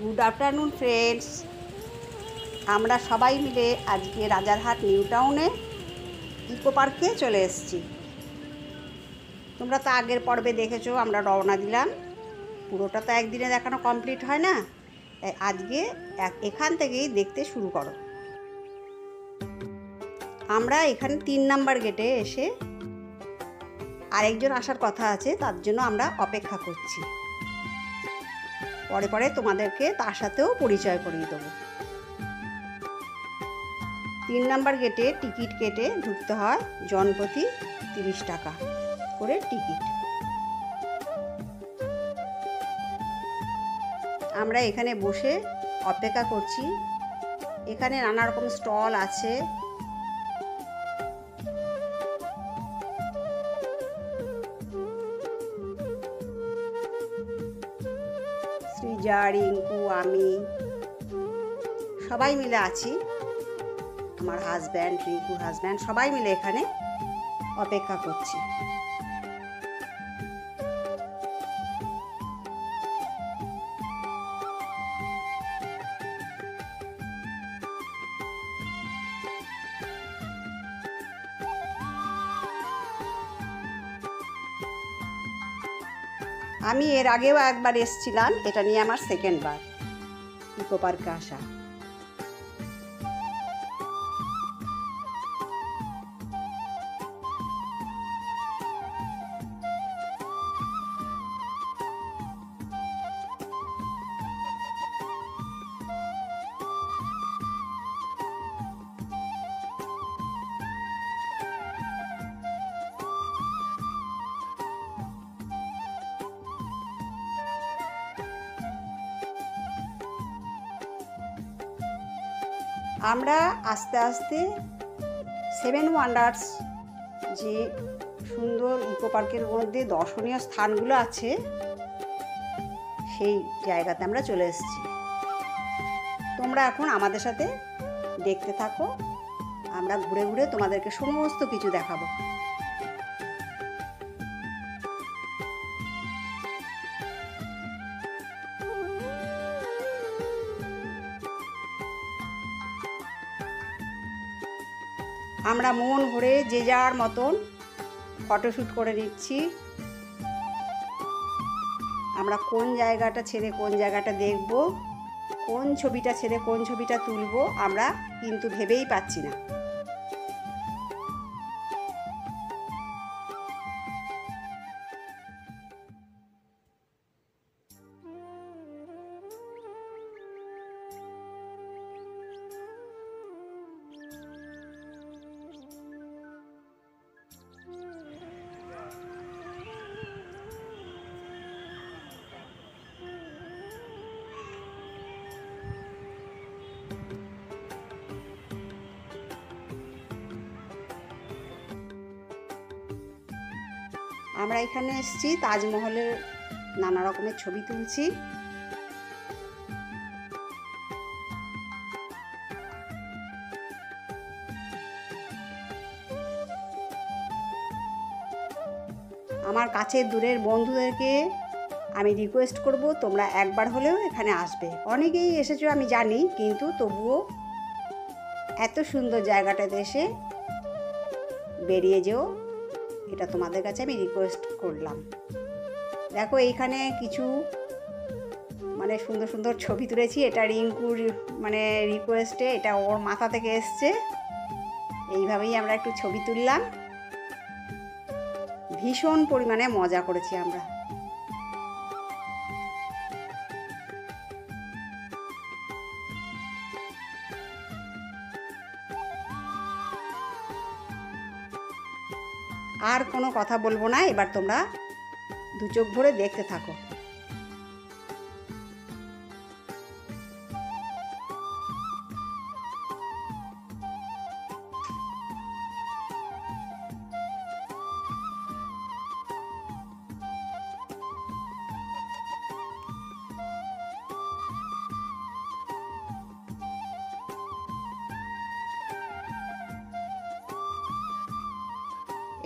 Good afternoon friends, আমরা সবাই মিলে আজকে রাজারহাট নিউ টাউনে ইকো পার্কে চলে এসেছি। তোমরা তো আগের পর্বে দেখেছো আমরা রওনা দিলাম। পুরোটা তো একদিনে দেখানো কমপ্লিট হয় না, তাই আজকে এখান থেকেই দেখতে শুরু করো। আমরা এখানে 3 নাম্বার গেটে এসে আরেকজন আসার কথা আছে, তার জন্য আমরা অপেক্ষা করছি। পরে পরে তোমাদেরকে তার সাথেও পরিচয় করিয়ে দেবো। 3 নাম্বার গেটে টিকিট কেটে ঢুকতে হয়, জনপ্রতি 30 টাকা করে টিকিট। আমরা এখানে বসে অপেক্ষা করছি। এখানে নানা রকম স্টল আছে। সৃজা, রিঙ্কু, আমি সবাই মিলে আছি। আমার হাজব্যান্ড, রিঙ্কুর হাজব্যান্ড, সবাই মিলে এখানে অপেক্ষা করছি। আমি এর আগেও একবার এসেছিলাম, এটা নিয়ে আমার সেকেন্ড বার ইকো পার্কে আসা। আমরা আস্তে আস্তে 7 ওয়ান্ডার্স, যে সুন্দর ইকো পার্কের মধ্যে দর্শনীয় স্থানগুলো আছে, সেই জায়গাতে আমরা চলে এসেছি। তোমরা এখন আমাদের সাথে দেখতে থাকো, আমরা ঘুরে ঘুরে তোমাদেরকে সমস্ত কিছু দেখাবো। আমরা মন ভরে যে যার মতন ফটোশ্যুট করে নিচ্ছি। আমরা কোন জায়গাটা ছেড়ে কোন জায়গাটা দেখব, কোন ছবিটা ছেড়ে কোন ছবিটা তুলব, আমরা কিন্তু ভেবেই পাচ্ছি না। আমরা এখানে এসেছি তাজমহলের নানা রকমের ছবি তুলছি। আমার কাছের দূরের বন্ধুদেরকে আমি রিকোয়েস্ট করব, তোমরা একবার হলেও এখানে আসবে। অনেকেই এসেছো আমি জানি, কিন্তু তবুও এত সুন্দর জায়গাটাতে এসে বেরিয়ে যেও, এটা তোমাদের কাছে আমি রিকোয়েস্ট করলাম। দেখো এইখানে কিছু সুন্দর সুন্দর ছবি তুলেছি। এটা রিঙ্কুর রিকোয়েস্টে, এটা ওর মাথা থেকে এসছে। এইভাবেই আমরা একটু ছবি তুললাম। ভীষণ পরিমাণে মজা করেছি আমরা। আর কোনো কথা বলবো না, এবার তোমরা দু চোখ ভরে দেখতে থাকো।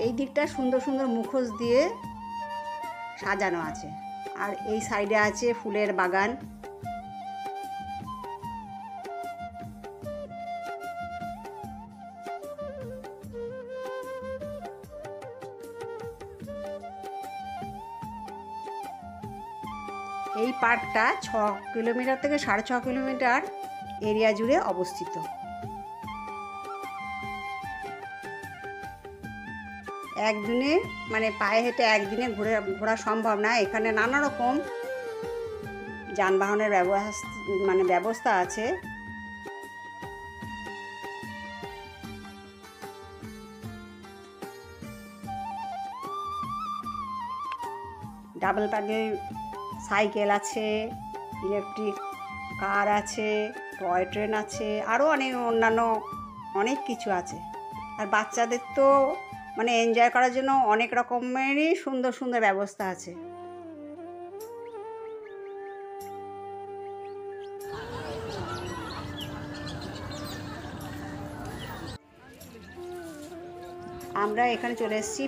এই দিকটা সুন্দর সুন্দর মুখোশ দিয়ে সাজানো আছে, আর এই সাইডে আছে ফুলের বাগান। এই পার্কটা 6 কিলোমিটার থেকে 6.5 কিলোমিটার এরিয়া জুড়ে অবস্থিত। একদিনে মানে পায়ে হেঁটে একদিনে ঘোরা সম্ভব না। এখানে নানা রকম যানবাহনের ব্যবস্থা আছে। ডাবল প্যাডেল সাইকেল আছে, ইলেকট্রিক কার আছে, টয় ট্রেন আছে, আরও অন্যান্য অনেক কিছু আছে। আর বাচ্চাদের তো মানে এনজয় করার জন্য অনেক রকমেরই সুন্দর সুন্দর ব্যবস্থা আছে। আমরা এখানে চলে এসেছি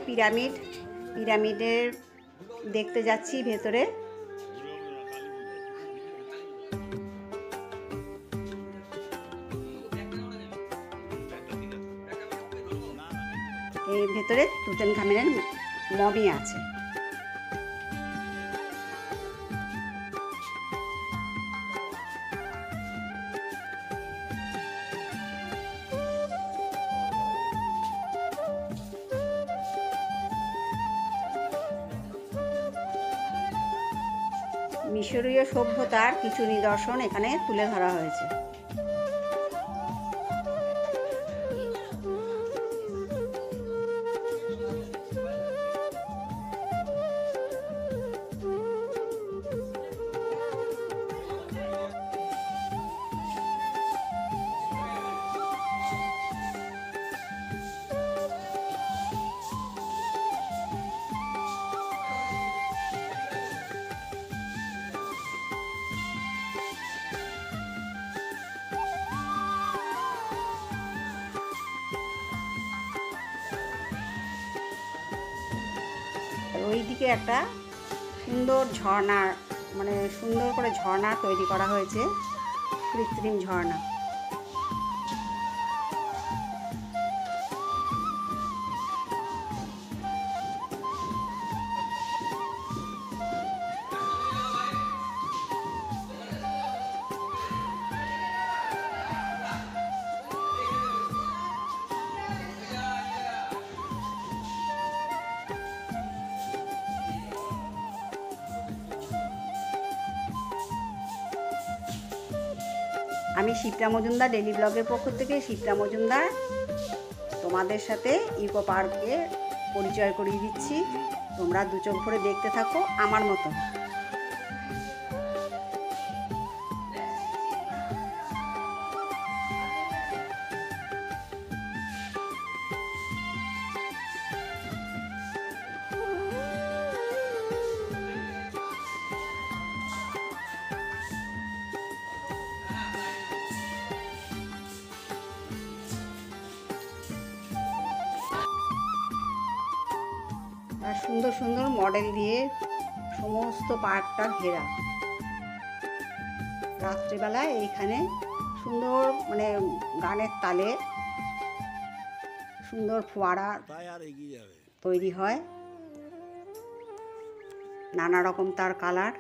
পিরামিডের দেখতে যাচ্ছি ভেতরে। এর ভেতরে তুতানখামেনের মমি আছে। মিশরীয় সভ্যতার কিছু নিদর্শন এখানে তুলে ধরা হয়েছে। ওইদিকে একটা সুন্দর সুন্দর করে ঝর্ণা তৈরি করা হয়েছে, কৃত্রিম ঝর্ণা। আমি শিপ্রা মজুমদার, ডেলি ব্লগের পক্ষ থেকে শিপ্রা মজুমদার তোমাদের সাথে ইকো পার্কে পরিচয় করিয়ে দিচ্ছি। তোমরা দু চোখ ভরে দেখতে থাকো আমার মতো। আর সুন্দর সুন্দর মডেল দিয়ে সমস্ত পার্কটা ঘেরা। রাত্রিবেলায় এইখানে সুন্দর গানের তালে সুন্দর ফোয়ারা তৈরি হয়, নানা রকম তার কালার।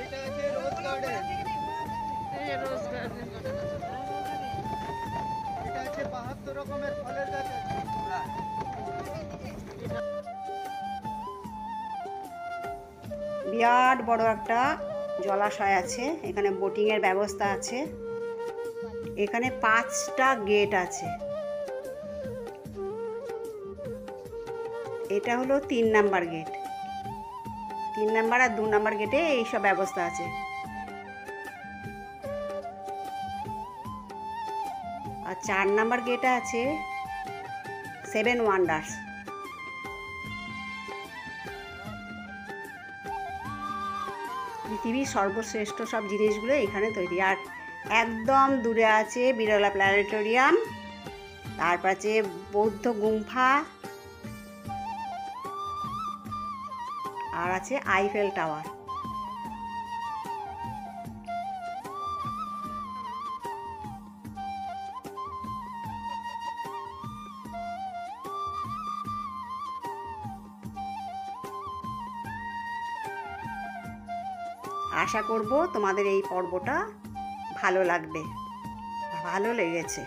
এটা আছে রোজ গার্ডেন, এই রোজ গার্ডেন। এটা আছে 72 রকমের ফলের গাছ আছে। বিরাট বড় একটা জলাশয় আছে, এখানে বোটিংয়ের ব্যবস্থা আছে। এখানে 5টা গেট আছে। এটা হলো 3 নাম্বার গেট। 3 নাম্বার আর 2 নাম্বার গেটে এইসব ব্যবস্থা আছে। আর 4 নাম্বার গেটে আছে 7 ওয়ান্ডার্স। পৃথিবীর সর্বশ্রেষ্ঠ সব জিনিসগুলো এখানে তৈরি। আর একদম দূরে আছে বিড়লা প্ল্যানেটোরিয়াম, তারপর আছে বৌদ্ধ গুম্ফা, আর আছে আইফেল টাওয়ার। আশা করব তোমাদের এই পর্বটা ভালো লাগবে, ভালো লেগেছে।